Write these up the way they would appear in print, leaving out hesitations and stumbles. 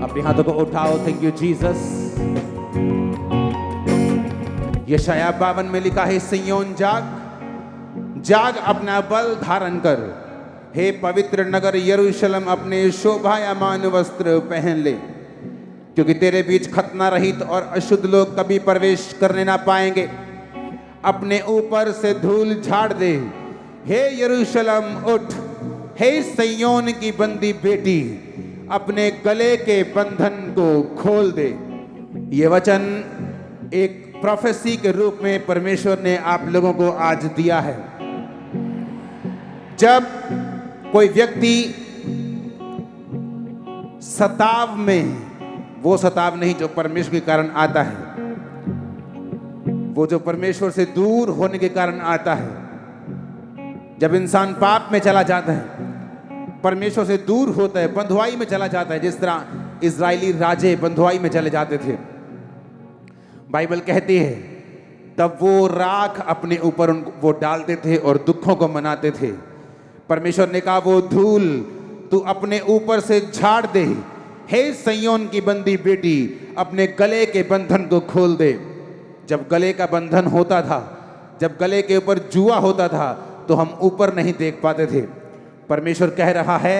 अपने हाथों को उठाओ। Thank you Jesus. यशाया 52 में लिखा है, सिय्योन जाग, जाग अपना बल धारण कर, हे पवित्र नगर यरूशलेम अपने शोभायमान वस्त्र पहन ले, क्योंकि तेरे बीच खतना रहित और अशुद्ध लोग कभी प्रवेश करने ना पाएंगे। अपने ऊपर से धूल झाड़ दे, हे यरूशलेम उठ, हे सिय्योन की बंदी बेटी, अपने गले के बंधन को खोल दे। ये वचन एक प्रोफेसी के रूप में परमेश्वर ने आप लोगों को आज दिया है। जब कोई व्यक्ति सताव में, वो सताव नहीं जो परमेश्वर के कारण आता है, वो जो परमेश्वर से दूर होने के कारण आता है। जब इंसान पाप में चला जाता है, परमेश्वर से दूर होता है, बंधुआई में चला जाता है, जिस तरह इजरायली राजे बंधुआई में चले जाते थे। बाइबल कहती है तब वो राख अपने ऊपर वो डालते थे और दुखों को मनाते थे। परमेश्वर ने कहा वो धूल तू अपने ऊपर से झाड़ दे, हे सिय्योन की बंदी बेटी, अपने गले के बंधन को खोल दे। जब गले का बंधन होता था, जब गले के ऊपर जुआ होता था, तो हम ऊपर नहीं देख पाते थे। परमेश्वर कह रहा है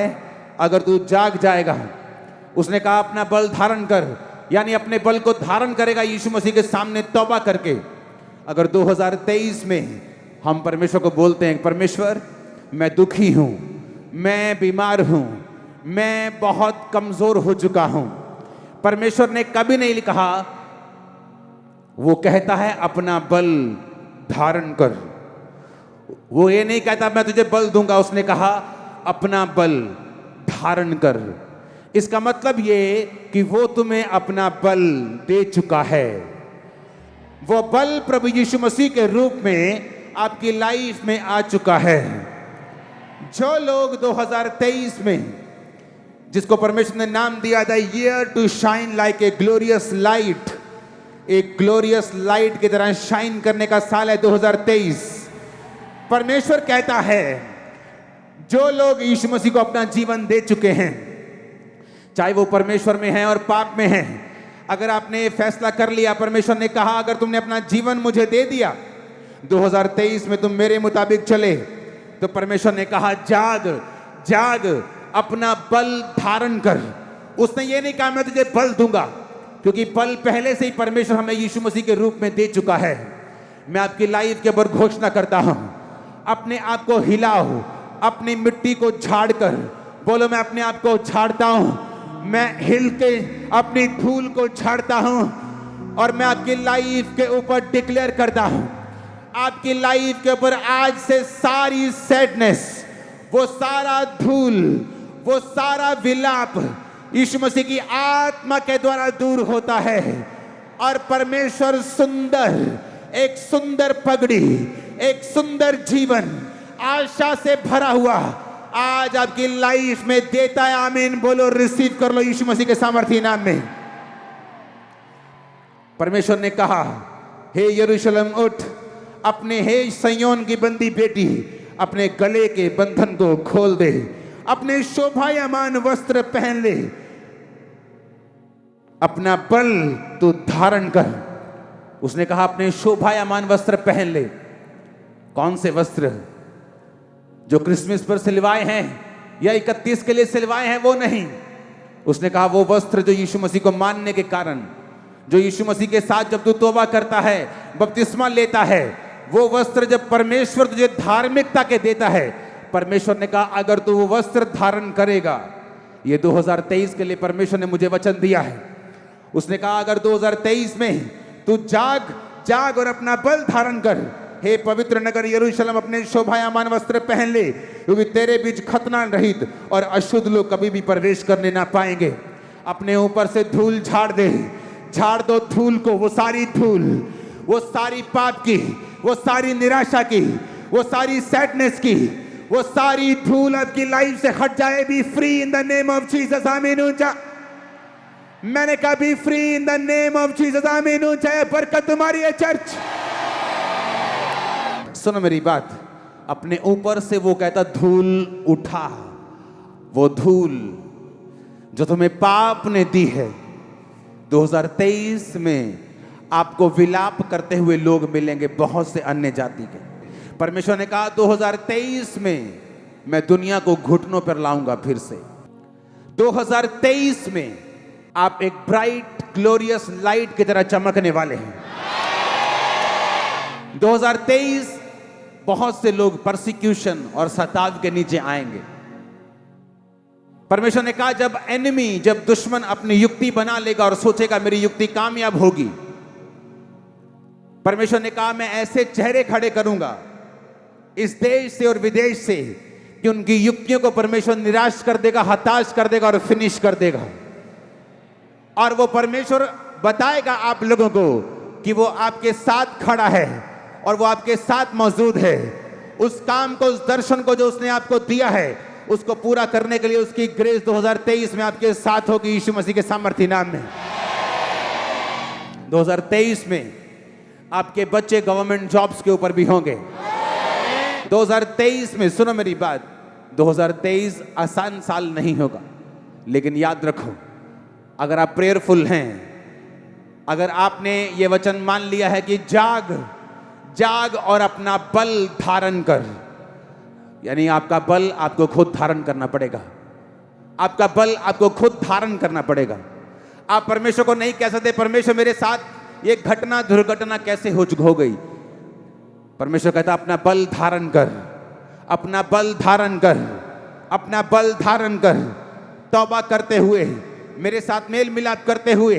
अगर तू जाग जाएगा, उसने कहा अपना बल धारण कर, यानी अपने बल को धारण करेगा यीशु मसीह के सामने तौबा करके। अगर 2023 में हम परमेश्वर को बोलते हैं, परमेश्वर मैं दुखी हूं, मैं बीमार हूं, मैं बहुत कमजोर हो चुका हूं, परमेश्वर ने कभी नहीं कहा, वो कहता है अपना बल धारण कर। वो ये नहीं कहता मैं तुझे बल दूंगा, उसने कहा अपना बल धारण कर। इसका मतलब ये कि वो तुम्हें अपना बल दे चुका है। वो बल प्रभु यीशु मसीह के रूप में आपकी लाइफ में आ चुका है। जो लोग 2023 में, जिसको परमेश्वर ने नाम दिया था year to shine like a glorious light, एक ग्लोरियस लाइट की तरह शाइन करने का साल है 2023। परमेश्वर कहता है जो लोग यीशु मसीह को अपना जीवन दे चुके हैं, चाहे वो परमेश्वर में हैं और पाप में हैं, अगर आपने फैसला कर लिया, परमेश्वर ने कहा अगर तुमने अपना जीवन मुझे दे दिया, 2023 में तुम मेरे मुताबिक चले, तो परमेश्वर ने कहा जाग जाग, अपना बल धारण कर। उसने ये नहीं कहा मैं तुझे बल दूंगा, क्योंकि बल पहले से ही परमेश्वर हमें यीशु मसीह के रूप में दे चुका है। मैं आपकी लाइफ के ऊपर घोषणा करता हूं, अपने आप को हिलाओ, अपनी मिट्टी को झाड़कर बोलो मैं अपने आप को झाड़ता हूं, मैं हिल के अपनी धूल को झाड़ता हूं, और मैं आपकी लाइफ के ऊपर डिक्लेयर करता हूं, आपकी लाइफ के ऊपर आज से सारी सैडनेस, वो सारा धूल, वो सारा विलाप यीशु मसीह की आत्मा के द्वारा दूर होता है। और परमेश्वर सुंदर, एक सुंदर पगड़ी, एक सुंदर जीवन, आशा से भरा हुआ आज आपकी लाइफ में देता है। आमीन बोलो, रिसीव कर लो यीशु मसीह के सामर्थी नाम में। परमेश्वर ने कहा हे यरूशलेम उठ, अपने हे सिय्योन की बंदी बेटी, अपने गले के बंधन को खोल दे, अपने शोभायमान वस्त्र पहन ले, अपना बल तू धारण कर। उसने कहा अपने शोभायमान वस्त्र पहन ले। कौन से वस्त्र? जो क्रिसमस पर सिलवाए हैं या 31 के लिए सिलवाए हैं, वो नहीं। उसने कहा वो वस्त्र जो यीशु मसीह को मानने के कारण, जो यीशु मसीह के साथ जब तू तौबा करता है, बपतिस्मा लेता है, वो वस्त्र जब परमेश्वर तुझे धार्मिकता के देता है, परमेश्वर ने कहा अगर तू वो वस्त्र धारण करेगा, ये 2023 के लिए परमेश्वर ने मुझे वचन दिया है। उसने कहा अगर 2023 में तू जाग जाग और अपना बल धारण कर, हे पवित्र नगर यरूशलेम अपने शोभायमान वस्त्र पहन ले, क्योंकि तेरे बीच खतना रहित और अशुद्ध लोग कभी भी प्रवेश करने ना पाएंगे। अपने ऊपर से धूल झाड़ दे, झाड़ दो धूल को, वो सारी धूल, वो सारी पाप की, वो सारी निराशा की, वो सारी सैडनेस की, वो सारी धूल आपकी लाइफ से हट जाए। B free in the name of Jesus, आमीन। ऊंचा मैंने कहा B free in the name of Jesus, आमीन। ऊंचा बरकत तुम्हारी है चर्च। सुनो मेरी बात, अपने ऊपर से वो कहता धूल उठा, वो धूल, जो तुम्हें पाप ने दी है। 2023 में आपको विलाप करते हुए लोग मिलेंगे, बहुत से अन्य जाति के। परमेश्वर ने कहा 2023 में मैं दुनिया को घुटनों पर लाऊंगा फिर से। 2023 में आप एक ब्राइट ग्लोरियस लाइट की तरह चमकने वाले हैं। 2023 बहुत से लोग परसिक्यूशन और सताव के नीचे आएंगे। परमेश्वर ने कहा जब दुश्मन अपनी युक्ति बना लेगा और सोचेगा मेरी युक्ति कामयाब होगी, परमेश्वर ने कहा मैं ऐसे चेहरे खड़े करूंगा इस देश से और विदेश से कि उनकी युक्तियों को परमेश्वर निराश कर देगा, हताश कर देगा और फिनिश कर देगा। और वो परमेश्वर बताएगा आप लोगों को कि वो आपके साथ खड़ा है और वो आपके साथ मौजूद है। उस काम को, उस दर्शन को जो उसने आपको दिया है, उसको पूरा करने के लिए उसकी ग्रेस 2023 में आपके साथ होगी, यीशु मसीह के सामर्थी नाम में। 2023 में आपके बच्चे गवर्नमेंट जॉब्स के ऊपर भी होंगे। 2023 में, सुनो मेरी बात, 2023 आसान साल नहीं होगा, लेकिन याद रखो अगर आप प्रेयरफुल हैं, अगर आपने ये वचन मान लिया है कि जाग और अपना बल धारण कर, यानी आपका बल आपको खुद धारण करना पड़ेगा। आपका बल आपको खुद धारण करना पड़ेगा। आप परमेश्वर को नहीं कह सकते परमेश्वर मेरे साथ ये घटना दुर्घटना कैसे हो गई। परमेश्वर कहता अपना बल धारण कर, अपना बल धारण कर, अपना बल धारण कर। तौबा करते हुए, मेरे साथ मेल मिलाप करते हुए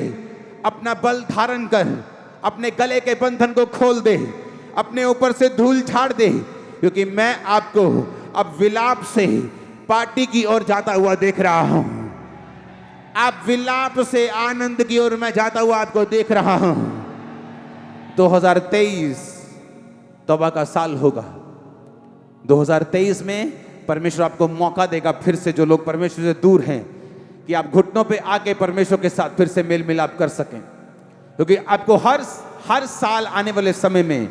अपना बल धारण कर। अपने गले के बंधन को खोल दे, अपने ऊपर से धूल झाड़ दे, क्योंकि मैं आपको अब विलाप से पार्टी की ओर जाता हुआ देख रहा हूं। आप विलाप से आनंद की ओर मैं जाता हुआ आपको देख रहा हूं। 2023 तौबा का साल होगा। 2023 में परमेश्वर आपको मौका देगा फिर से, जो लोग परमेश्वर से दूर हैं, कि आप घुटनों पे आके परमेश्वर के साथ फिर से मेल मिलाप कर सकें। क्योंकि आपको हर साल आने वाले समय में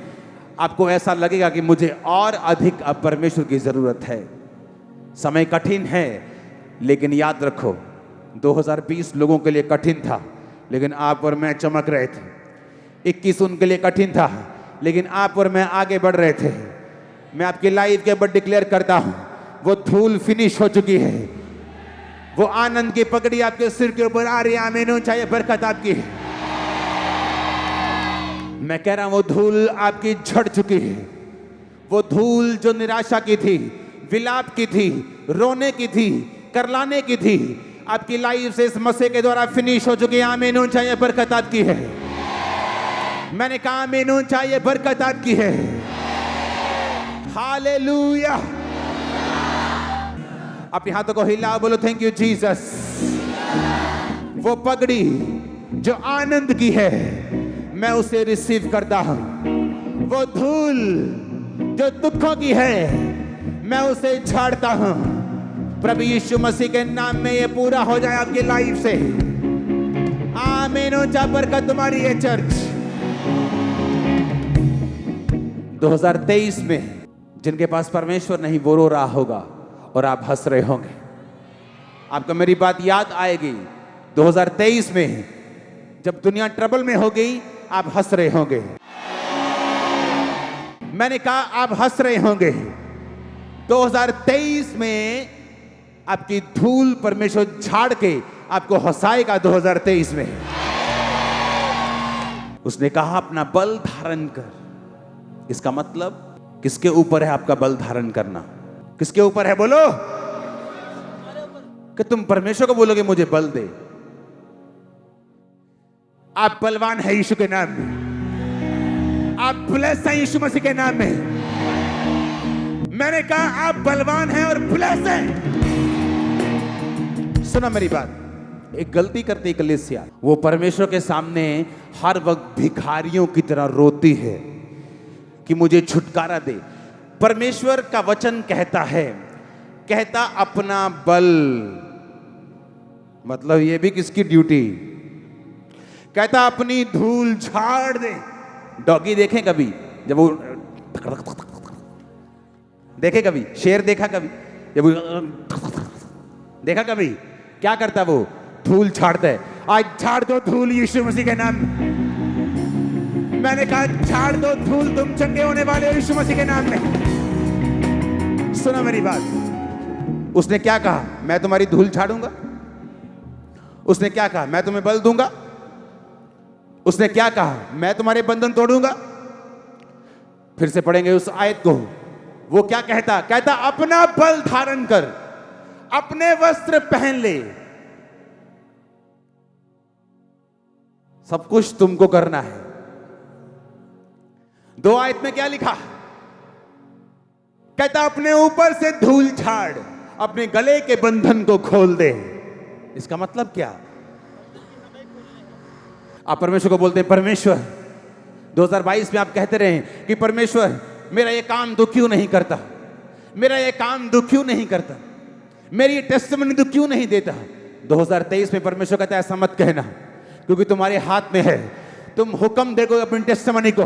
आपको ऐसा लगेगा कि मुझे और अधिक अब परमेश्वर की जरूरत है। समय कठिन है, लेकिन याद रखो 2020 लोगों के लिए कठिन था, लेकिन आप और मैं चमक रहे थे। 21 उनके लिए कठिन था, लेकिन आप और मैं आगे बढ़ रहे थे। मैं आपकी लाइफ के ऊपर डिक्लेयर करता हूं, वो धूल फिनिश हो चुकी है। वो आनंद की पगड़ी आपके सिर के ऊपर आ रही है। आमीन। चाहे बरकत आपकी है। मैं कह रहा हूं वो धूल आपकी झड़ चुकी है। वो धूल जो निराशा की थी, विलाप की थी, रोने की थी, करलाने की थी, आपकी लाइफ से इस मसीह के द्वारा फिनिश हो चुकी है। आमीन। चाहे बरकत आपकी है। मैंने कहा आमीन। चाहे बरकत आपकी है। हालेलुया। अपने हाथों को हिला, बोलो थैंक यू जीसस। वो पगड़ी जो आनंद की है, मैं उसे रिसीव करता हूं। वो धूल जो दुखों की है, मैं उसे झाड़ता हूं। प्रभु यीशु मसीह के नाम में ये पूरा हो जाए आपकी लाइफ से। आमीन। जा बरकत तुम्हारी है चर्च। 2023 में जिनके पास परमेश्वर नहीं, वो रो रहा होगा और आप हंस रहे होंगे। आपको मेरी बात याद आएगी। 2023 में जब दुनिया ट्रबल में हो गई, आप हंस रहे होंगे। मैंने कहा आप हंस रहे होंगे। 2023 में आपकी धूल परमेश्वर झाड़ के आपको हंसाएगा। 2023 में उसने कहा अपना बल धारण कर। इसका मतलब किसके ऊपर है आपका बल धारण करना? किसके ऊपर है? बोलो कि तुम परमेश्वर को बोलोगे मुझे बल दे। आप बलवान है यीशु के नाम में। आप ब्लेस हैं यीशु मसीह के नाम में। मैंने कहा आप बलवान हैं और ब्लेस हैं। सुना मेरी बात। एक गलती करती कलीसिया, वो परमेश्वर के सामने हर वक्त भिखारियों की तरह रोती है कि मुझे छुटकारा दे। परमेश्वर का वचन कहता अपना बल, मतलब ये भी किसकी ड्यूटी? कहता अपनी धूल झाड़ दे। डॉगी देखे कभी? जब वो देखे कभी? शेर देखा कभी? जब वो देखा कभी? क्या करता है वो? धूल झाड़ता है। आज झाड़ दो धूल यीशु मसीह के नाम में। मैंने कहा झाड़ दो धूल, तुम चंगे होने वाले हो यीशु मसीह के नाम में। सुना मेरी बात। उसने क्या कहा? मैं तुम्हारी धूल झाड़ूंगा। उसने क्या कहा? मैं तुम्हें बल दूंगा। उसने क्या कहा? मैं तुम्हारे बंधन तोड़ूंगा। फिर से पढ़ेंगे उस आयत को। वो क्या कहता? कहता अपना बल धारण कर, अपने वस्त्र पहन ले। सब कुछ तुमको करना है। 2 आयत में क्या लिखा? कहता अपने ऊपर से धूल झाड़, अपने गले के बंधन को खोल दे। इसका मतलब क्या? आप परमेश्वर को बोलते हैं, परमेश्वर 2022 में आप कहते रहे कि परमेश्वर मेरा ये काम तू क्यों नहीं करता, मेरा ये काम तू क्यों नहीं करता, मेरी टेस्टिमनी तू क्यों नहीं देता। 2023 में परमेश्वर कहता है ऐसा मत कहना, क्योंकि तुम्हारे हाथ में है। तुम हुक्म देखो अपनी टेस्टिमनी को।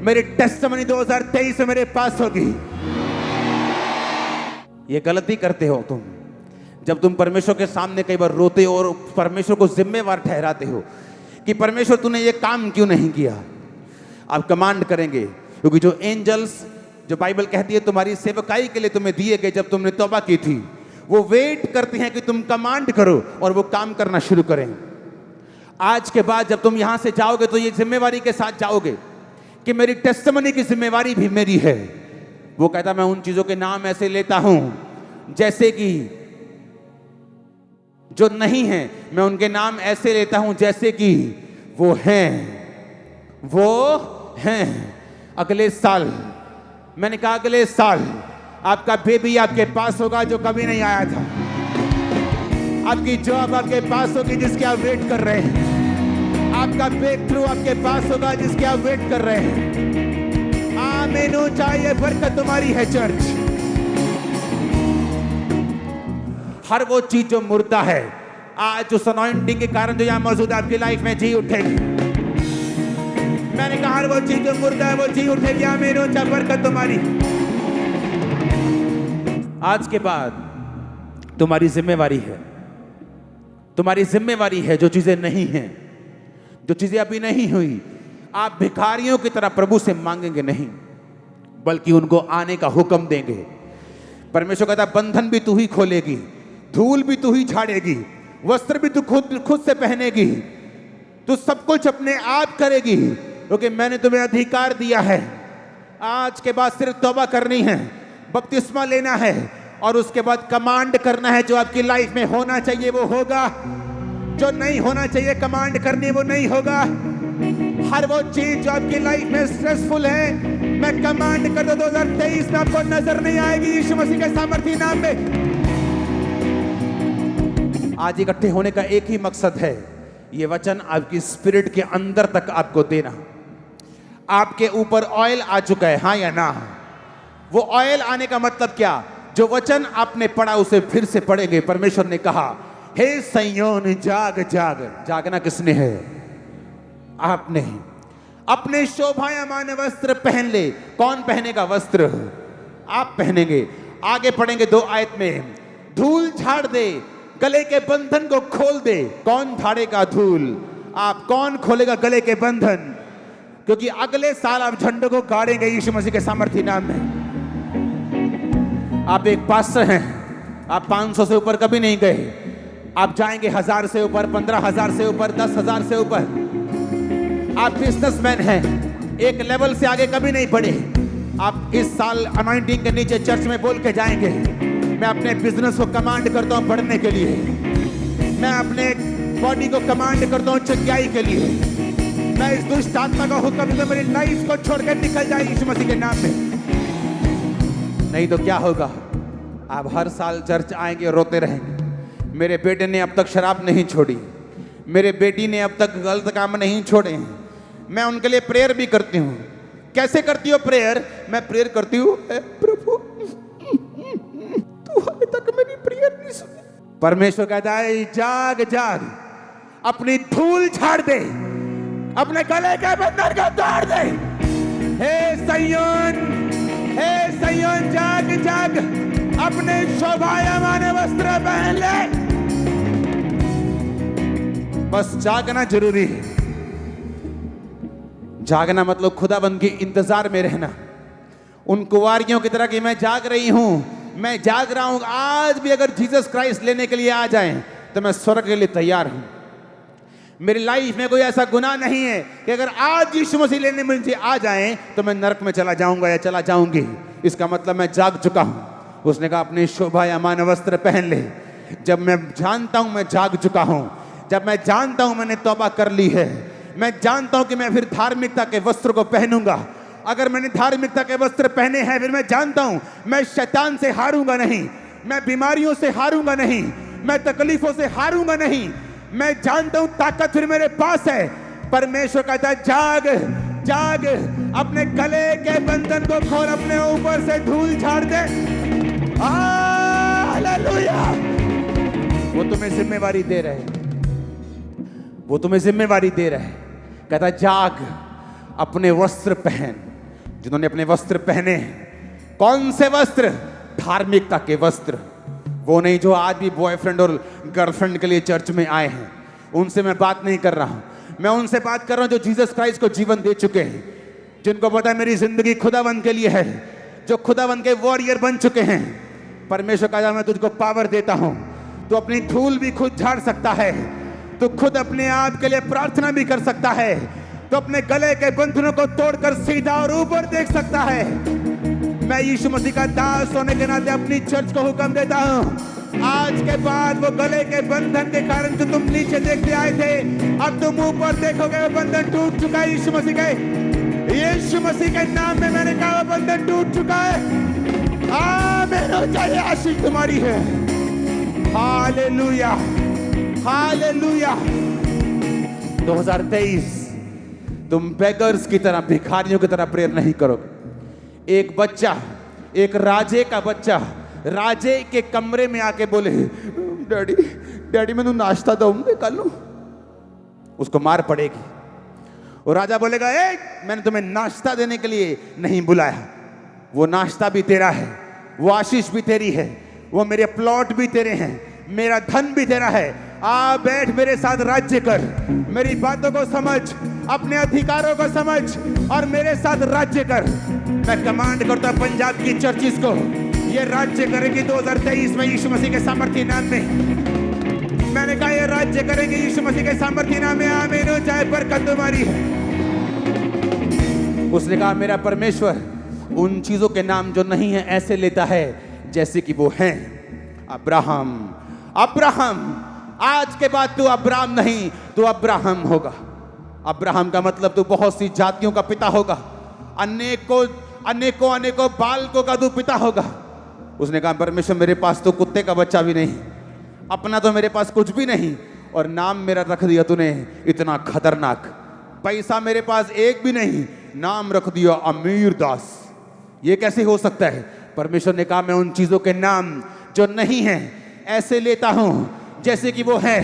मेरी टेस्टिमनी 2023 में मेरे पास होगी। ये गलती करते हो तुम, जब तुम परमेश्वर के सामने कई बार रोते हो और परमेश्वर को जिम्मेवार ठहराते हो कि परमेश्वर तूने ये काम क्यों नहीं किया। आप कमांड करेंगे, क्योंकि जो एंजल्स, जो बाइबल कहती है तुम्हारी सेवकाई के लिए तुम्हें दिए गए जब तुमने तौबा की थी, वो वेट करते हैं कि तुम कमांड करो और वो काम करना शुरू करें। आज के बाद जब तुम यहां से जाओगे तो ये जिम्मेवारी के साथ जाओगे कि मेरी टेस्टिमनी की जिम्मेवारी भी मेरी है। वो कहता मैं उन चीजों के नाम ऐसे लेता हूं जैसे कि जो नहीं है, मैं उनके नाम ऐसे लेता हूं जैसे कि वो हैं। वो हैं। अगले साल, मैंने कहा अगले साल आपका बेबी आपके पास होगा जो कभी नहीं आया था। आपकी जॉब आपके पास होगी जिसके आप वेट कर रहे हैं। आपका ब्रेक थ्रू आपके पास होगा जिसके आप वेट कर रहे हैं। आमीन। चाहिए बरकत तुम्हारी है चर्च। हर वो चीज जो मुर्दा है आज उस अनॉइंटिंग के कारण जो यहां मौजूद है आपकी लाइफ में जी उठेगी। मैंने कहा हर वो चीज जो मुर्दा है वो जी उठेगी। आमीन। चाहे बरकत तुम्हारी। आज के बाद तुम्हारी जिम्मेवारी है, तुम्हारी जिम्मेवारी है जो चीजें नहीं हैं, जो चीजें अभी नहीं हुई, आप भिखारियों की तरह प्रभु से मांगेंगे नहीं, बल्कि उनको आने का हुक्म देंगे। परमेश्वर कहता बंधन भी तू ही खोलेगी, धूल भी तू ही झाड़ेगी, वस्त्र भी तू खुद से पहनेगी, तू सब कुछ अपने आप करेगी, क्योंकि मैंने तुम्हें अधिकार दिया है। आज के बाद सिर्फ तौबा करनी है, बपतिस्मा लेना है और उसके बाद कमांड करना है। जो आपकी लाइफ में होना चाहिए वो होगा, जो नहीं होना चाहिए कमांड करनी वो नहीं होगा। हर वो चीज जो आपकी लाइफ में स्ट्रेसफुल है, मैं कमांड कर दो 2023 में आपको नजर नहीं आएगी यीशु मसीह के सामर्थी नाम में। आज इकट्ठे होने का एक ही मकसद है, ये वचन आपकी स्पिरिट के अंदर तक आपको देना। आपके ऊपर ऑयल आ चुका है, हाँ या ना? वो ऑयल आने का मतलब क्या? जो वचन आपने पढ़ा उसे फिर से पढ़ेंगे। परमेश्वर ने कहा हे सिय्योन जाग जाग। जागना किसने है? आपने। अपने शोभायमान वस्त्र पहन ले। कौन पहनेगा वस्त्र? आप पहनेंगे। आगे पढ़ेंगे 2 आयत में, धूल झाड़ दे, गले के बंधन को खोल दे। कौन झाड़ेगा धूल? आप। कौन खोलेगा गले के बंधन? क्योंकि अगले साल आप झंडों को गाड़ेंगे यीशु मसीह के सामर्थी नाम में। आप एक पास्टर हैं, आप 500 से ऊपर कभी नहीं गए। आप जाएंगे 1000 से ऊपर, 15,000 से ऊपर, 10,000 से ऊपर। आप बिजनेसमैन हैं, एक लेवल से आगे कभी नहीं बढ़े। आप इस साल अनॉइंटिंग के नीचे चर्च में बोल के जाएंगे, मैं अपने बिजनेस को कमांड करता हूं बढ़ने के लिए, मैं अपने बॉडी को कमांड करता हूं चंगाई के लिए, मैं इस दुष्ट आत्मा का हुक्म तो मेरी लाइफ को छोड़कर निकल जाए यीशु मसीह के नाम में। नहीं तो क्या होगा? आप हर साल चर्च आएंगे और रोते रहेंगे, मेरे बेटे ने अब तक शराब नहीं छोड़ी, मेरे बेटी ने अब तक गलत काम नहीं छोड़े। मैं उनके लिए प्रेयर भी करती हूँ। कैसे करती हो प्रेयर? मैं प्रेयर करती हूँ, प्रभु तू अभी तक मेरी प्रेयर नहीं सुनी। परमेश्वर कहता है जाग जाग, अपनी धूल झाड़ दे, अपने गले के बंधन को तोड़ दे। हे सिय्योन जाग जाग, अपने शोभायमान वस्त्र पहन ले। बस जागना जरूरी है। जागना मतलब खुदाबंद के इंतजार में रहना। उन कुंवारियों की तरह कि मैं जाग रही हूं, मैं जाग रहा हूं। आज भी अगर जीसस क्राइस्ट लेने के लिए आ जाएं तो मैं स्वर्ग के लिए तैयार हूं। मेरी लाइफ में कोई ऐसा गुनाह नहीं है कि अगर आज यीशु मसीह लेने मुझे आ जाएं तो मैं नरक में चला जाऊंगा या चला जाऊंगी। इसका मतलब मैं जाग चुका हूं। उसने कहा अपने शोभायमान वस्त्र पहन ले। जब मैं जानता हूं मैं जाग चुका हूं, जब मैं जानता हूं मैंने तौबा कर ली है, मैं जानता हूं कि मैं फिर धार्मिकता के वस्त्र को पहनूंगा। अगर मैंने धार्मिकता के वस्त्र पहने हैं, फिर मैं जानता हूं मैं शैतान से हारूंगा नहीं, मैं बीमारियों से हारूंगा नहीं, मैं तकलीफों से हारूंगा नहीं। मैं जानता हूं ताकत फिर मेरे पास है। परमेश्वर कहता है जाग जाग, अपने गले के बंधन को खोल, अपने ऊपर से धूल झाड़ दे। हालेलुया। वो तुम्हें जिम्मेवारी दे रहे, वो तुम्हें जिम्मेवारी दे रहे। कहता जाग, अपने वस्त्र पहन। जिन्होंने अपने वस्त्र पहने, कौन से वस्त्र? धार्मिकता के वस्त्र। वो नहीं जो आज भी बॉयफ्रेंड और गर्लफ्रेंड के लिए चर्च में आए हैं, उनसे मैं बात नहीं कर रहा हूं। मैं उनसे बात कर रहा हूं जो जीसस क्राइस्ट को जीवन दे चुके हैं, जिनको पता है मेरी जिंदगी खुदावंद के लिए है, जो खुदावंद के वॉरियर बन चुके हैं। परमेश्वर कहा मैं तुझको पावर देता हूं, तू अपनी धूल भी खुद झाड़ सकता है, तू खुद अपने आप के लिए प्रार्थना भी कर सकता है, तो अपने गले के बंधनों को तोड़कर सीधा और ऊपर देख सकता है। मैं यीशु मसीह का दास होने के नाते अपनी चर्च को हुक्म देता हूं, आज के बाद वो गले के बंधन के कारण जो तुम नीचे देखते आए थे, अब तुम ऊपर देखोगे वो बंधन टूट चुका है। यीशु मसीह के नाम में मैंने कहा वो बंधन टूट चुका है। आमीन हो जाए, आशीष तुम्हारी है। Hallelujah hallelujah. 2023 तुम बेगर्स की तरह, भिखारियों की तरह प्रेयर नहीं करोगे। एक बच्चा, एक राजे का बच्चा राजे के कमरे में आके बोले डैडी डैडी मैं नाश्ता दूंगा कल, उसको मार पड़ेगी। और राजा बोलेगा ए मैंने तुम्हें नाश्ता देने के लिए नहीं बुलाया। वो नाश्ता भी तेरा है, वो आशीष भी तेरी है, वो मेरे प्लॉट भी तेरे हैं, मेरा धन भी तेरा है। आ बैठ मेरे साथ राज्य कर, मेरी बातों को समझ, अपने अधिकारों को समझ और मेरे साथ राज्य कर। मैं कमांड करता हूं पंजाब की चर्चिस को, ये राज्य करेगी 2023 में यीशु मसीह के सामर्थ्य नाम में। मैंने कहा ये राज्य करेंगे यीशु मसीह के सामर्थ्य नाम में। आमीन हो जाए, बरकत तुम्हारी है। उसने कहा मेरा परमेश्वर उन चीजों के नाम जो नहीं है ऐसे लेता है जैसे कि वो हैं। अब्राहम, अब्राहम, आज के बाद तू अब्राहम नहीं, तू अब्राहम होगा। अब्राहम का मतलब तू बहुत सी जातियों का पिता होगा, अनेकों अनेकों अनेकों बालकों का तू पिता होगा। उसने कहा परमेश्वर मेरे पास तो कुत्ते का बच्चा भी नहीं, अपना तो मेरे पास कुछ भी नहीं, और नाम मेरा रख दिया तूने इतना खतरनाक। पैसा मेरे पास एक भी नहीं, नाम रख दिया अमीर दास। ये कैसे हो सकता है? परमेश्वर ने कहा मैं उन चीजों के नाम जो नहीं है ऐसे लेता हूं जैसे कि वो है।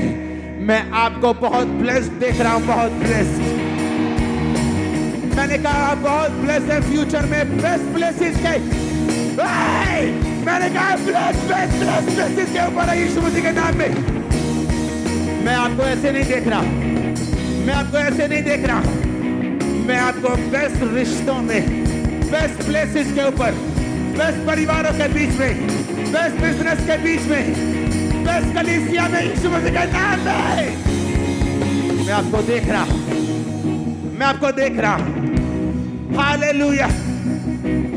मैं आपको बहुत ब्लेस्ड देख रहा हूं, बहुत ब्लेस्ड। मैंने कहा बहुत ब्लेस्ड है, फ्यूचर में बेस्ट प्लेसेस के, मैंने कहा बेस्ट प्लेसेस के ऊपर है यीशु मसीह के नाम में। मैं आपको ऐसे नहीं देख रहा, मैं आपको ऐसे नहीं देख रहा, मैं आपको बेस्ट रिश्तों में, बेस्ट प्लेसेस के ऊपर, बेस्ट परिवारों के बीच में, बेस्ट बिजनेस के बीच में, बेस्ट कलीसिया में यीशु मसीह के नाम में मैं आपको देख रहा हूं, मैं आपको देख रहा हूं। हालेलुया।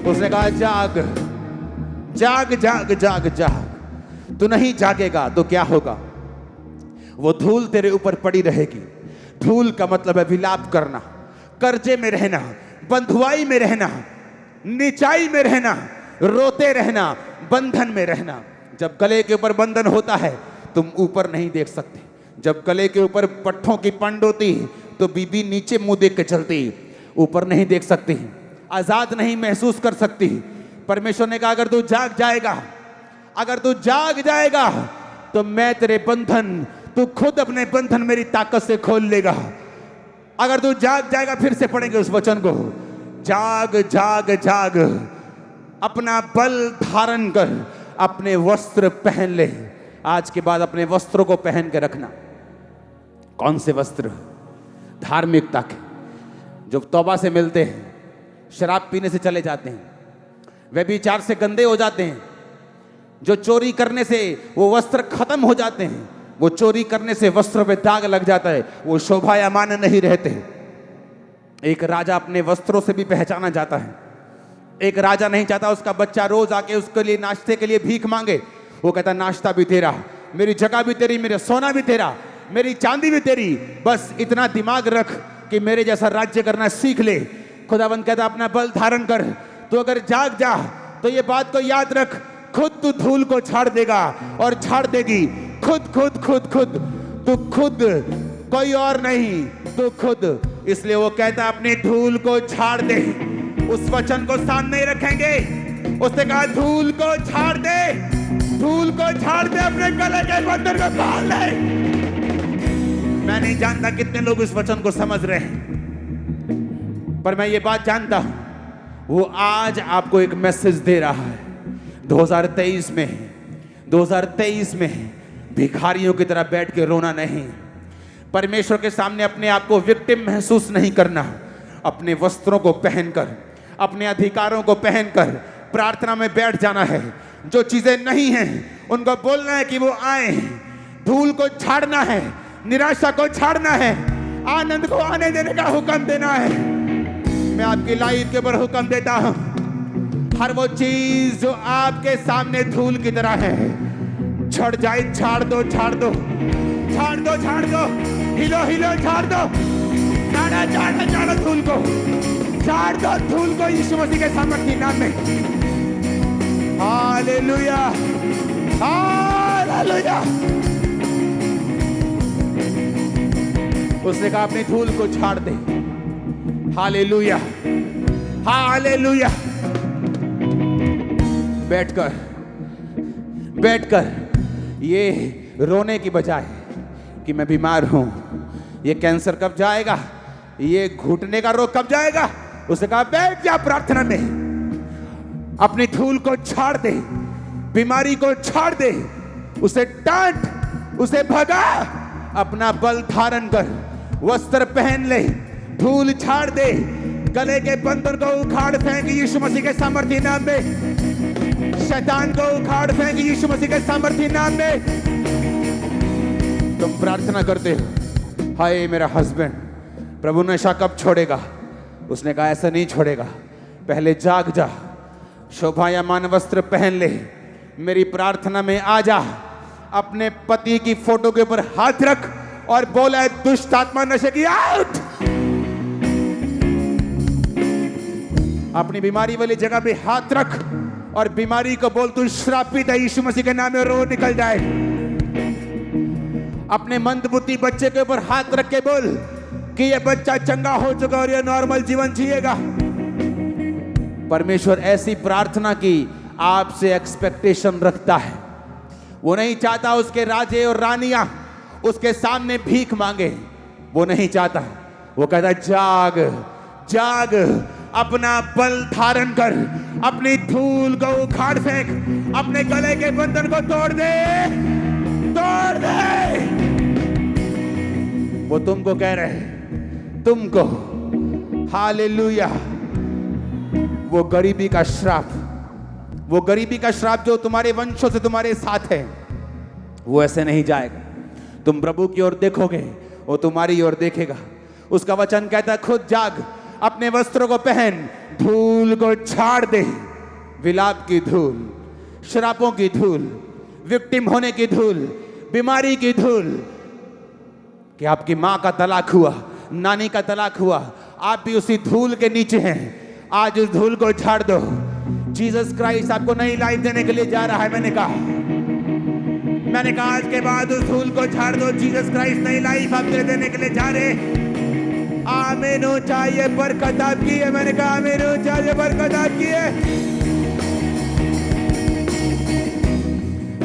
उसने कहा जाग जाग जाग जाग जाग। तू नहीं जागेगा तो क्या होगा? वो धूल तेरे ऊपर पड़ी रहेगी। धूल का मतलब है विलाप करना, कर्जे में रहना, बंधुआई में रहना, नीचाई में रहना, रोते रहना, बंधन में रहना। जब गले के ऊपर बंधन होता है तुम ऊपर नहीं देख सकते। जब गले के ऊपर पट्ठों की पंड होती तो बीबी नीचे मुंह देख के चलती, ऊपर नहीं देख सकती, आजाद नहीं महसूस कर सकती। परमेश्वर ने कहा अगर तू जाग जाएगा, अगर तू जाग जाएगा तो मैं तेरे बंधन, तू खुद अपने बंधन मेरी ताकत से खोल लेगा। अगर तू जाग जाएगा, फिर से पढ़ेंगे उस वचन को, जाग जाग जाग, अपना बल धारण कर, अपने वस्त्र पहन ले। आज के बाद अपने वस्त्रों को पहन के रखना। कौन से वस्त्र? धार्मिकता के, जो तौबा से मिलते हैं, शराब पीने से चले जाते हैं, व्यभिचार से गंदे हो जाते हैं, जो चोरी करने से वो वस्त्र खत्म हो जाते हैं, वो चोरी करने से वस्त्रों पे दाग लग जाता है, वो शोभायमान नहीं रहते। एक राजा अपने वस्त्रों से भी पहचाना जाता है। एक राजा नहीं चाहता उसका बच्चा रोज आके उसके लिए नाश्ते के लिए भीख मांगे। वो कहता नाश्ता भी तेरा, मेरी जगह भी तेरी, मेरा सोना भी तेरा, मेरी चांदी भी तेरी, बस इतना दिमाग रख कि मेरे जैसा राज्य करना सीख ले। खुदावंद कहता अपना बल धारण कर, तो अगर जाग जा तो ये बात को याद रख, खुद तू धूल को छाड़ देगा और छाड़ देगी। खुद खुद खुद खुद, तू खुद, कोई और नहीं, तू खुद। इसलिए वो कहता अपनी धूल को छाड़ दे। उस वचन को सामने रखेंगे। उसने कहा धूल को छाड़ दे, धूल को छाड़ दे, अपने गले के बंधन को खोल ले। मैं नहीं जानता कितने लोग इस वचन को समझ रहे हैं, पर मैं ये बात जानता हूं, वो आज आपको एक मैसेज दे रहा है। 2023 में भिखारियों की तरह बैठ के रोना नहीं, परमेश्वर के सामने अपने आप को विक्टिम महसूस नहीं करना। अपने वस्त्रों को पहनकर, अपने अधिकारों को पहनकर प्रार्थना में बैठ जाना है। जो चीजें नहीं हैं उनको बोलना है कि वो आए। धूल को छाड़ना है, निराशा को छाड़ना है, आनंद को आने देने का हुक्म देना है। मैं आपकी लाइफ के ऊपर हुक्म देता हूं, हर वो चीज जो आपके सामने धूल की तरह है, छड़ जाए, छाड़ दो, छाड़ दो, छाड़ दो, छाड़ दो, हिलो हिलो, छाड़ दो, छाड़ा छाड़ा छाड़ा धूल को, छाड़ दो धूल को यीशु मसीह के सामर्थी नाम में। Hallelujah, hallelujah. उसने कहा अपनी धूल को छाड़ दे। Hallelujah, hallelujah. बैठकर ये रोने की बजाय कि मैं बीमार हूं, ये कैंसर कब जाएगा, ये घुटने का रोग कब जाएगा, उसने कहा बैठ जा प्रार्थना में, अपनी धूल को छाड़ दे, बीमारी को छाड़ दे, उसे डांट, उसे भगा, अपना बल धारण कर, वस्त्र पहन ले, धूल छाड़ दे, गले के बंधन को उखाड़ फेंक यीशु मसीह के सामर्थी नाम में, शैतान को उखाड़ फेंक यीशु मसीह के सामर्थी नाम में। तुम प्रार्थना करते हो, हाय मेरा हस्बैंड प्रभु नशा कब छोड़ेगा? उसने कहा ऐसा नहीं छोड़ेगा, पहले जाग जा, शोभायमान वस्त्र पहन ले, मेरी प्रार्थना में आ जा, अपने पति की फोटो के ऊपर हाथ रख और बोला दुष्ट आत्मा नशे की आउट। अपनी बीमारी वाली जगह पे हाथ रख और बीमारी को बोल तू श्रापित है, यीशु मसीह के नाम में रो निकल जाए। अपने मंदबुद्धि बच्चे के ऊपर हाथ रख के बोल कि ये बच्चा चंगा हो चुका और ये नॉर्मल जीवन जिएगा। परमेश्वर ऐसी प्रार्थना की आपसे एक्सपेक्टेशन रखता है। वो नहीं चाहता उसके राजे और रानियां उसके सामने भीख मांगे, वो नहीं चाहता। वो कहता जाग जाग, अपना बल धारण कर, अपनी धूल को उखाड़ फेंक, अपने गले के बंधन को तोड़ दे, तोड़ दे। वो तुमको कह रहे हैं, तुमको, हालेलुया। वो गरीबी का श्राप, वो गरीबी का श्राप जो तुम्हारे वंशों से तुम्हारे साथ है, वो ऐसे नहीं जाएगा। तुम प्रभु की ओर देखोगे, वो तुम्हारी ओर देखेगा। उसका वचन कहता है खुद जाग, अपने वस्त्रों को पहन, धूल को छाड़ दे, विलाप की धूल, श्रापों की धूल, विक्टिम होने की धूल, बीमारी की धूल, कि आपकी मां का तलाक हुआ, नानी का तलाक हुआ, आप भी उसी धूल के नीचे हैं। आज उस धूल को झाड़ दो। जीसस क्राइस्ट आपको नई लाइफ देने के लिए जा रहा है। मैंने कहा आज के बाद उस धूल को झाड़ दो। जीसस क्राइस्ट नई लाइफ आपको देने के लिए जा रहे। आमीन हो, चाहिए बरकत आपकी है। मैंने कहा आमीन हो, चाहिए बरकत आपकी है।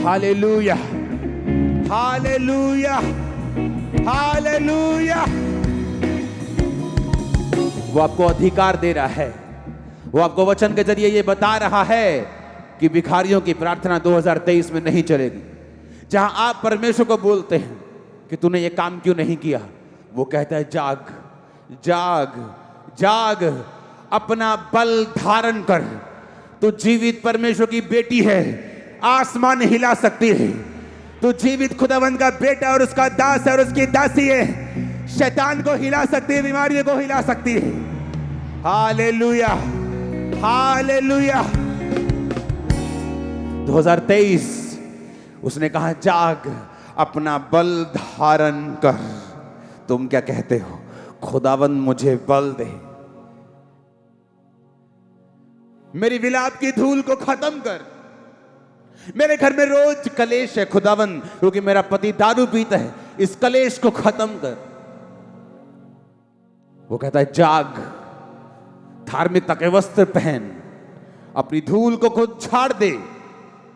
Hallelujah, hallelujah, hallelujah. वो आपको अधिकार दे रहा है। वो आपको वचन के जरिए ये बता रहा है कि भिखारियों की प्रार्थना 2023 में नहीं चलेगी। जहां आप परमेश्वर को बोलते हैं कि तूने ये काम क्यों नहीं किया। वो कहता है जाग जाग जाग, अपना बल धारण कर। तू जीवित परमेश्वर की बेटी है, आसमान हिला सकती है। तू जीवित खुदावंद का बेटा और उसका दास है और उसकी दासी है। शैतान को हिला सकती है, बीमारियों को हिला सकती है। Hallelujah hallelujah. 2023 उसने कहा जाग, अपना बल धारण कर। तुम क्या कहते हो? खुदावंद मुझे बल दे, मेरी विलाप की धूल को खत्म कर। मेरे घर में रोज कलेश है खुदावंद, क्योंकि मेरा पति दारू पीता है, इस कलेश को खत्म कर। वो कहता है जाग, धार्मिकता के वस्त्र पहन, अपनी धूल को खुद झाड़ दे,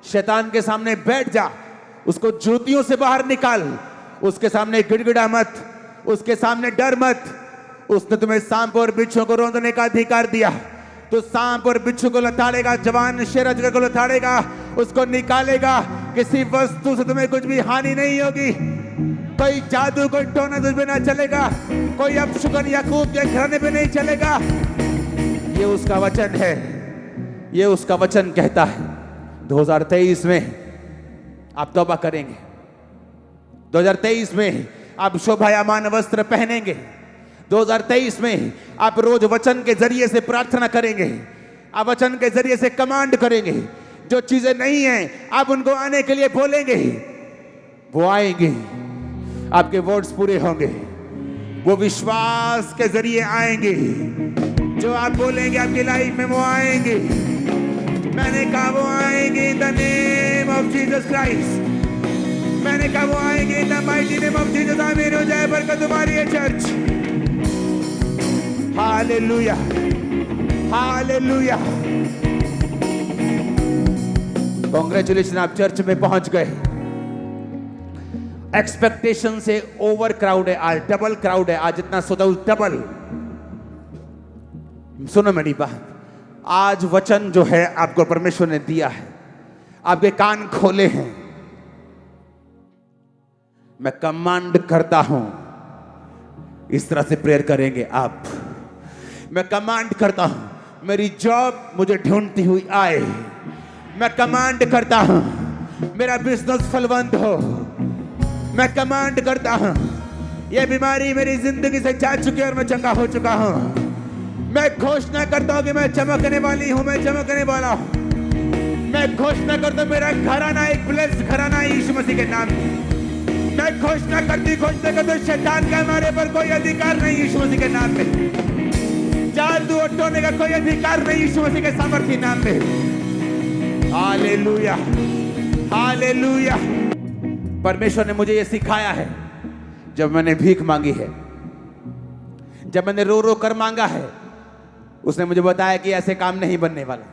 शैतान के सामने बैठ जा, उसको ज्योतियों से बाहर निकाल, उसके सामने गिड़गिड़ा मत, उसके सामने डर मत। उसने तुम्हें सांप और बिच्छू को रौंदने का अधिकार दिया, तो सांप और बिच्छू को लताड़ेगा, जवान शेर अजगर को लताड़ेगा, उसको निकालेगा। किसी वस्तु से तुम्हें कुछ भी हानि नहीं होगी। कोई जादू, कोई टोना तुझ पे ना चलेगा, कोई अपशुकन याकूब के घराने पे नहीं चलेगा। ये उसका वचन है, ये उसका वचन कहता है। 2023 में आप तौबा करेंगे, 2023 में आप शोभायमान वस्त्र पहनेंगे, 2023 में आप रोज वचन के जरिए से प्रार्थना करेंगे, आप वचन के जरिए से कमांड करेंगे। जो चीजें नहीं हैं आप उनको आने के लिए बोलेंगे, वो आएंगे, आपके वर्ड्स पूरे होंगे, वो विश्वास के जरिए आएंगे। जो आप बोलेंगे आपकी लाइफ में वो आएंगे। मैंने कहा वो आएंगे in the name of Jesus Christ. मैंने कहा वो आएंगे in the mighty name of Jesus. आमीन हो जाए बरकत तुम्हारी है चर्च। Hallelujah hallelujah. कांग्रेचुलेशन, आप चर्च में पहुंच गए। एक्सपेक्टेशन से ओवर क्राउड है, आज डबल क्राउड है। आज जितना सोचा उस डबल। सुनो मेरी बात, आज वचन जो है आपको परमेश्वर ने दिया है, आपके कान खोले हैं। मैं कमांड करता हूं, इस तरह से प्रेयर करेंगे आप। मैं कमांड करता हूं, मेरी जॉब मुझे ढूंढती हुई आए। मैं कमांड करता हूं, मेरा बिजनेस फलवंत हो। मैं कमांड करता हूं, यह बीमारी मेरी जिंदगी से जा चुकी है और मैं चंगा हो चुका हूं। मैं घोषणा करता हूं कि मैं चमकने वाली हूं, मैं चमकने वाला हूं। मैं घोषणा करता हूं मेरा घराना एक ब्लेस्ड घराना है यीशु मसीह के नाम में। मैं घोषणा करता हूं शैतान का हमारे पर कोई अधिकार नहीं यीशु मसीह के नाम में। जादू और टोने का कोई अधिकार नहीं यीशु मसीह के सामर्थ्य नाम में। Hallelujah hallelujah. परमेश्वर ने मुझे यह सिखाया है, जब मैंने भीख मांगी है, जब मैंने रो रो कर मांगा है, उसने मुझे बताया कि ऐसे काम नहीं बनने वाला,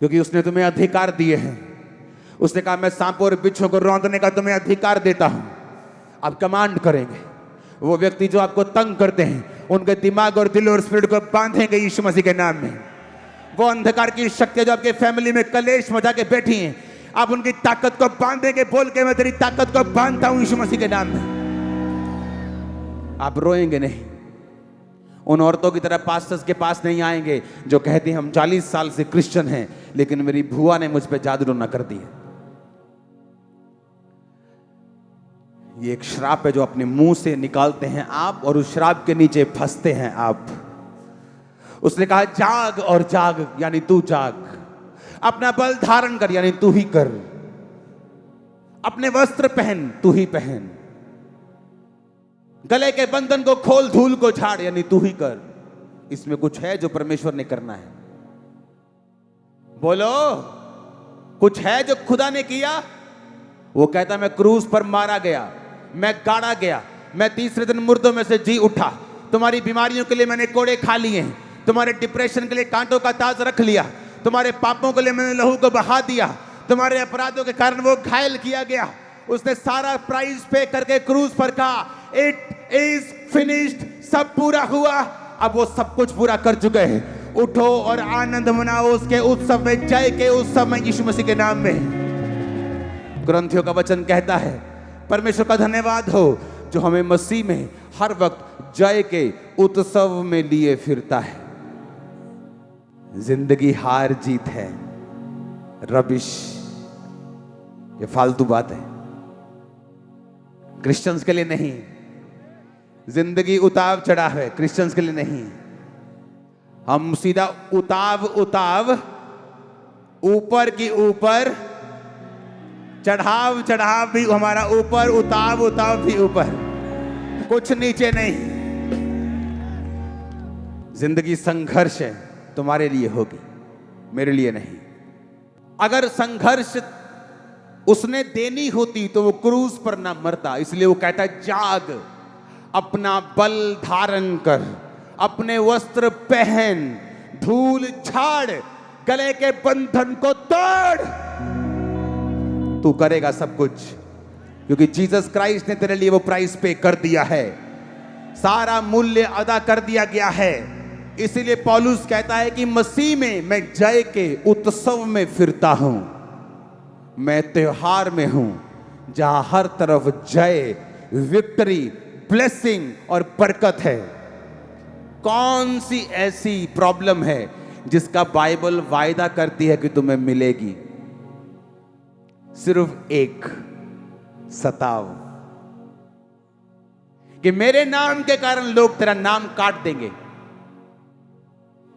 क्योंकि उसने तुम्हें अधिकार दिए हैं। उसने कहा मैं सांपों और बिच्छू को रौंदने का तुम्हें अधिकार देता हूं। आप कमांड करेंगे, वो व्यक्ति जो आपको तंग करते हैं उनके दिमाग और दिल और स्पिरिट को बांधेंगे यीशु मसीह के नाम में। वो अंधकार की शक्तियां जो आपके फैमिली में कलेश मचा के बैठी हैं, आप उनकी ताकत को बांधेंगे, बोल के मैं तेरी ताकत को बांधता हूं यीशु मसीह के नाम में। आप रोएंगे नहीं, उन औरतों की तरह पास्टर्स के पास नहीं आएंगे जो कहती हैं हम 40 साल से क्रिश्चियन हैं, लेकिन मेरी बुआ ने मुझ पे जादू टोना कर दिया। ये एक श्राप है जो अपने मुंह से निकालते हैं आप, और उस श्राप के नीचे फंसते हैं आप। उसने कहा जाग और जाग, यानी तू जाग। अपना बल धारण कर, यानी तू ही कर। अपने वस्त्र पहन, तू ही पहन। गले के बंधन को खोल, धूल को झाड़, यानी तू ही कर। इसमें कुछ है जो परमेश्वर ने करना है। बोलो, कुछ है जो खुदा ने किया। वो कहता मैं क्रूस पर मारा गया, मैं गाड़ा गया, मैं तीसरे दिन मुर्दों में से जी उठा। तुम्हारी बीमारियों के लिए मैंने कोड़े खा लिए हैं, तुम्हारे डिप्रेशन के लिए कांटों का ताज रख लिया, तुम्हारे पापों के लिए मैंने लहू को बहा दिया, तुम्हारे अपराधों के कारण वो घायल किया गया। उसने सारा प्राइस पे करके क्रूस पर कहा इट इज फिनिश्ड, सब पूरा हुआ। अब वो सब कुछ पूरा कर चुके हैं। उठो और आनंद मनाओ उसके उत्सव में, जय के उत्सव में यीशु मसीह के नाम में। कुरिन्थियों का वचन कहता है परमेश्वर का धन्यवाद हो जो हमें मसीह में हर वक्त जय के उत्सव में लिए फिरता है। जिंदगी हार जीत है, रबिश, ये फालतू बात है, क्रिश्चियंस के लिए नहीं। जिंदगी उताव चढ़ाव है, क्रिश्चियंस के लिए नहीं। हम सीधा उताव उताव, ऊपर की ऊपर, चढ़ाव चढ़ाव भी हमारा ऊपर, उताव उताव भी ऊपर, कुछ नीचे नहीं। जिंदगी संघर्ष है, तुम्हारे लिए होगी, मेरे लिए नहीं। अगर संघर्ष उसने देनी होती तो वो क्रूस पर ना मरता। इसलिए वो कहता है जाग, अपना बल धारण कर, अपने वस्त्र पहन, धूल झाड़, गले के बंधन को तोड़। तू करेगा सब कुछ, क्योंकि जीसस क्राइस्ट ने तेरे लिए वो प्राइस पे कर दिया है, सारा मूल्य अदा कर दिया गया है। इसीलिए पौलुस कहता है कि मसीह में मैं जय के उत्सव में फिरता हूं, मैं त्योहार में हूं जहां हर तरफ जय, विक्ट्री, ब्लेसिंग और बरकत है। कौन सी ऐसी प्रॉब्लम है जिसका बाइबल वायदा करती है कि तुम्हें मिलेगी? सिर्फ एक, सताव, कि मेरे नाम के कारण लोग तेरा नाम काट देंगे।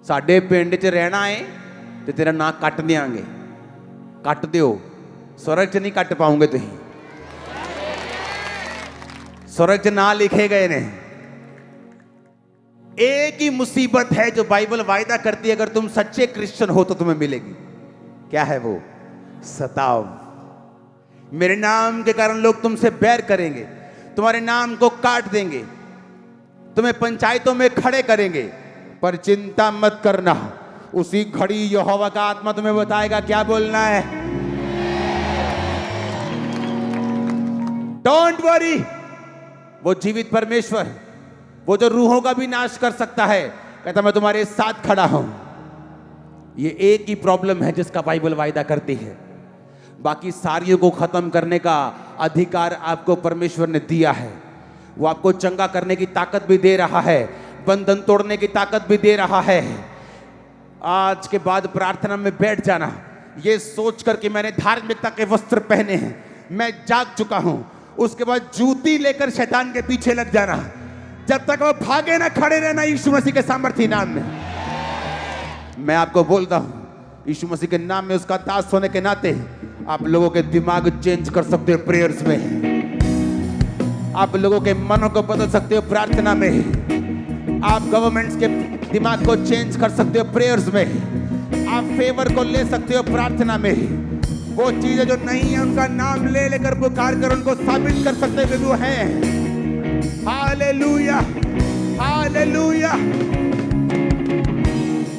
साडे पिंड च रहना है तो तेरा नाम कट देंगे, कट दियो, स्वर्ग च नहीं कट पाओगे तुम। स्वर्ग च ना लिखे गए ने। एक ही मुसीबत है जो बाइबल वायदा करती है, अगर तुम सच्चे क्रिश्चियन हो तो तुम्हें मिलेगी। क्या है वो? सताव। मेरे नाम के कारण लोग तुमसे बैर करेंगे, तुम्हारे नाम को काट देंगे, तुम्हें पंचायतों में खड़े करेंगे, पर चिंता मत करना, उसी घड़ी यहोवा का आत्मा तुम्हें बताएगा क्या बोलना है। Don't worry. वो जीवित परमेश्वर, वो जो रूहों का भी नाश कर सकता है, कहता मैं तुम्हारे साथ खड़ा हूं। ये एक ही प्रॉब्लम है जिसका बाइबल वायदा करती है। बाकी सारियों को खत्म करने का अधिकार आपको परमेश्वर ने दिया है। वो आपको चंगा करने की ताकत भी दे रहा है, बंधन तोड़ने की ताकत भी दे रहा है। आज के बाद प्रार्थना में बैठ जाना ये सोच कर कि मैंने धार्मिकता के वस्त्र पहने हैं, मैं जाग चुका हूं। उसके बाद जूती लेकर शैतान के पीछे लग जाना, जब तक वो भागे ना, खड़े रहना यीशु मसीह के सामर्थी नाम में। मैं आपको बोलता हूं, यीशु मसीह के नाम में उसका दास होने के नाते आप लोगों के दिमाग चेंज कर सकते हो प्रेयर्स में, आप लोगों के मनों को बदल सकते हो प्रार्थना में, आप गवर्नमेंट्स के दिमाग को चेंज कर सकते हो प्रेयर्स में, आप फेवर को ले सकते हो प्रार्थना में। वो चीजें जो नहीं है उनका नाम ले लेकर पुकार कर उनको साबित कर सकते हैं वो हैं। Hallelujah, hallelujah.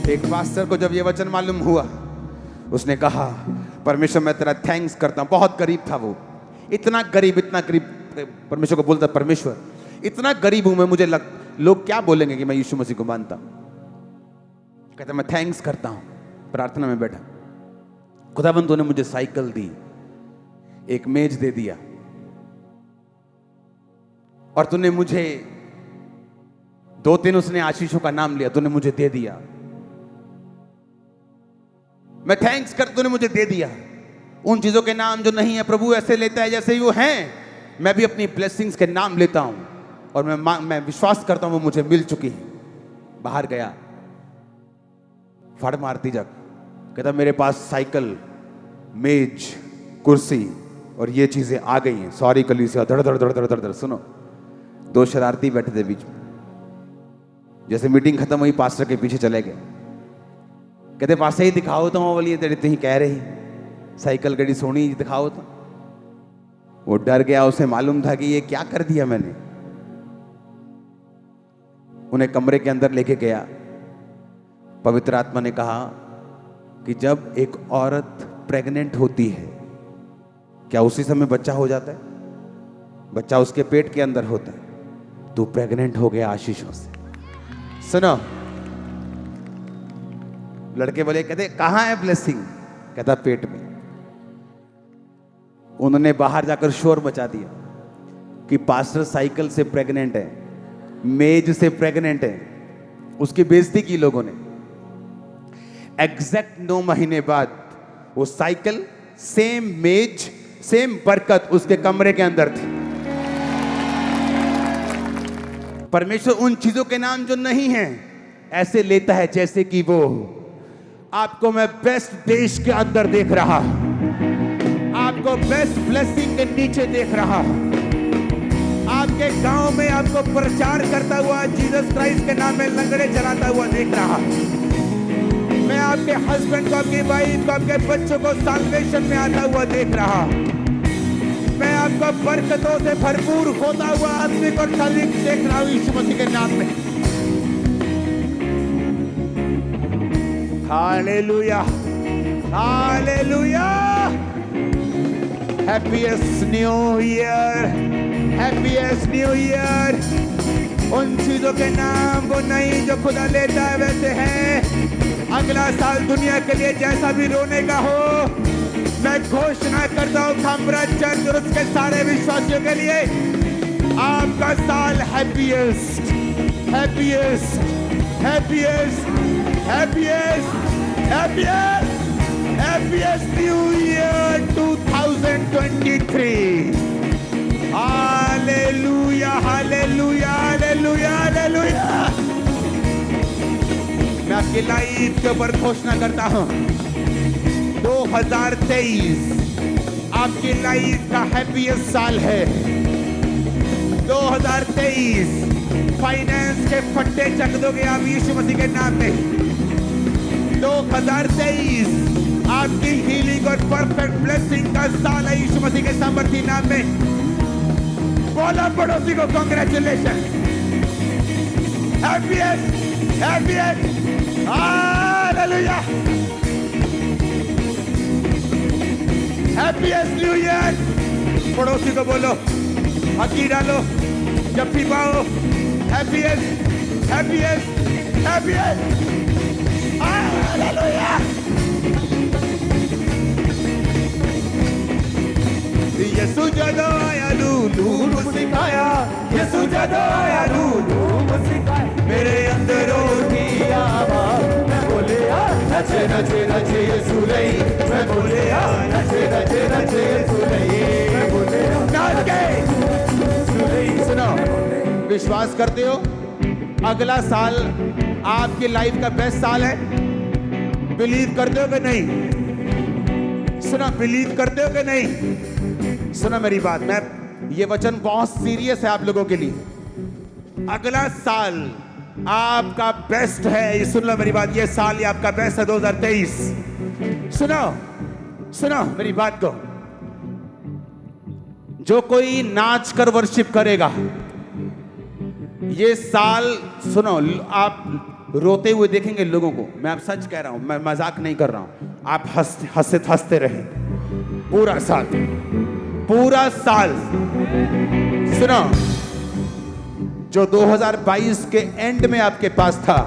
एक पास्टर को जब ये वचन मालूम हुआ, उसने कहा परमेश्वर मैं तेरा थैंक्स करता हूं। बहुत गरीब था वो, इतना गरीब, इतना गरीब। परमेश्वर को बोलता परमेश्वर इतना गरीब हूं मैं, मुझे लोग क्या बोलेंगे कि मैं यीशु मसीह को मानता हूं। कहता मैं थैंक्स करता हूं। प्रार्थना में बैठा, खुदाबंद तूने मुझे साइकिल दी, एक मेज दे दिया, और तूने मुझे 2-3 उसने आशीषों का नाम लिया, तूने मुझे दे दिया। मैं थैंक्स कर, तूने मुझे दे दिया। उन चीजों के नाम जो नहीं है प्रभु ऐसे लेता है जैसे वो हैं। मैं भी अपनी ब्लेसिंग्स के नाम लेता हूं और मैं विश्वास करता हूं वो मुझे मिल चुकी है। बाहर गया, फड़ मारती जग, कहता मेरे पास साइकिल, मेज, कुर्सी और ये चीजें आ गई हैं। सॉरी कलीसिया, धड़ धड़ धड़ धड़ धड़ धड़। सुनो, 2 शरारती बैठे थे बीच में। जैसे मीटिंग खत्म हुई पास्टर के पीछे चले गए, कहते पासे ही दिखाओ तो वो वाली तेरी तुम कह रही साइकिल गड़ी सोनी दिखाओ तो। वो डर गया, उसे मालूम था कि ये क्या कर दिया मैंने। उन्हें कमरे के अंदर लेके गया। पवित्र आत्मा ने कहा कि जब एक औरत प्रेग्नेंट होती है, क्या उसी समय बच्चा हो जाता है? बच्चा उसके पेट के अंदर होता है। तू प्रेग्नेंट हो गया आशीषों से। सुनो, लड़के बोले, कहते कहां है ब्लेसिंग? कहता पेट में। उन्होंने बाहर जाकर शोर मचा दिया, कि पास्टर साइकिल से प्रेग्नेंट है, मेज से प्रेग्नेंट है, उसकी बेइज्जती की लोगों ने। एग्जैक्ट 9 महीने बाद वो साइकिल, सेम मेज, सेम बरकत उसके कमरे के अंदर थी। परमेश्वर उन चीजों के नाम जो नहीं हैं ऐसे लेता है जैसे कि वो आपको मैं बेस्ट देश के अंदर देख रहा, आपको बेस्ट ब्लेसिंग के नीचे देख रहा, आपके गांव में आपको प्रचार करता हुआ जीसस क्राइस्ट के नाम में लंगड़े चलाता हुआ देख रहा। मैं आपके हस्बैंड को, आपकी वाइफ को, आपके बच्चों को साल्वेशन में आता हुआ देख रहा। मैं आपको बरकतों से भरपूर होता हुआ आदमी को देख रहा हूं यीशु मसीह के नाम में। Hallelujah, hallelujah. Happiest new year, happiest new year. उन चीजों के नाम वो नहीं जो खुदा लेता है वैसे है। अगला साल दुनिया के लिए जैसा भी रोने का हो, मैं घोषणा करता हूं खामरा चर्च और उसके सारे विश्वासियों के लिए आपका साल happiest, happiest, happiest, happiest, happiest, happiest new year 2023। Hallelujah, hallelujah, hallelujah, hallelujah. मैं आपकी लाइफ के ऊपर घोषणा करता हूं 2023 आपकी लाइफ का हैप्पीएस्ट साल है। 2023 फाइनेंस के फट्टे चक दोगे आप यीशु मसीह के नाम में। 2023 आपकी हीलिंग और परफेक्ट ब्लेसिंग का साल है यीशु मसीह के सामर्थी नाम में। बोला पड़ोसी को congratulation, happiest, happiest, hallelujah, happiest new year. पड़ोसी को बोलो, हकी डालो, जप्पी पाओ, हैप्पीएस्ट, हैप्पीएस्ट, हैप्पीएस्ट, हालेलुया। यीशु जदों आया नूर सिखाया, यीशु जदों आया नूर सिखाया, मेरे अंदर उठी आवाज़, मैं बोले नचे नचे नचे यीशु रही, मैं बोले नचे नचे नचे यीशु रही, मैं बोले नाच के यीशु रही। सुनो, विश्वास करते हो अगला साल आपकी लाइफ का बेस्ट साल है? बिलीव करते हो कि नहीं? सुना, बिलीव करते हो कि नहीं? सुना मेरी बात, मैं ये वचन बहुत सीरियस है आप लोगों के लिए। अगला साल आपका बेस्ट है, ये सुन लो मेरी बात, ये साल ये आपका बेस्ट है 2023। सुनो, सुनो मेरी बात को। जो कोई नाच कर वर्शिप करेगा ये साल, सुनो, आप रोते हुए देखेंगे लोगों को। मैं आप सच कह रहा हूं, मैं मजाक नहीं कर रहा हूं। आप हंसते रहे पूरा साल, पूरा साल। सुनो, जो 2022 के एंड में आपके पास था,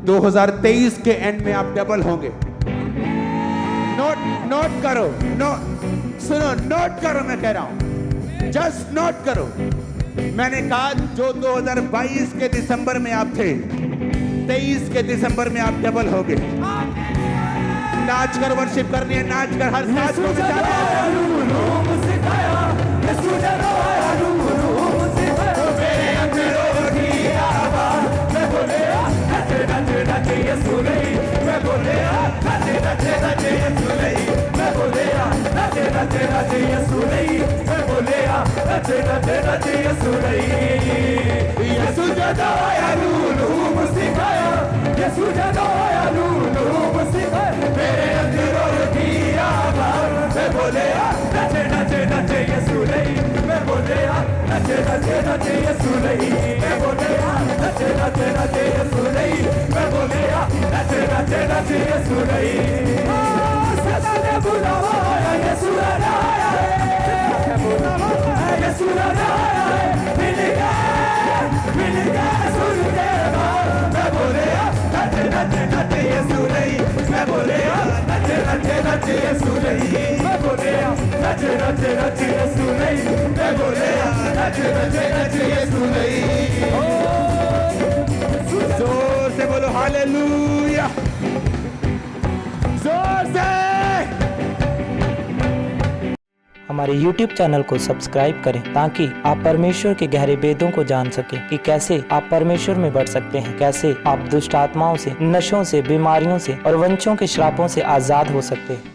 2023 के एंड में आप डबल होंगे। नोट करो, सुनो, नोट करो, मैं कह रहा हूं, जस्ट नोट करो। मैंने कहा जो 2022 के दिसंबर में आप थे, 23 के दिसंबर में आप डबल होगे। नाच कर वर्शिप करनी है, नाच कर हर सांस को रच रच रच यीशु नहीं। जोर से बोलो हालेलुया, जोर से। हमारे YouTube चैनल को सब्सक्राइब करें ताकि आप परमेश्वर के गहरे वेदों को जान सकें कि कैसे आप परमेश्वर में बढ़ सकते हैं, कैसे आप दुष्ट आत्माओं से, नशों से, बीमारियों से और वंशों के श्रापों से आजाद हो सकते हैं।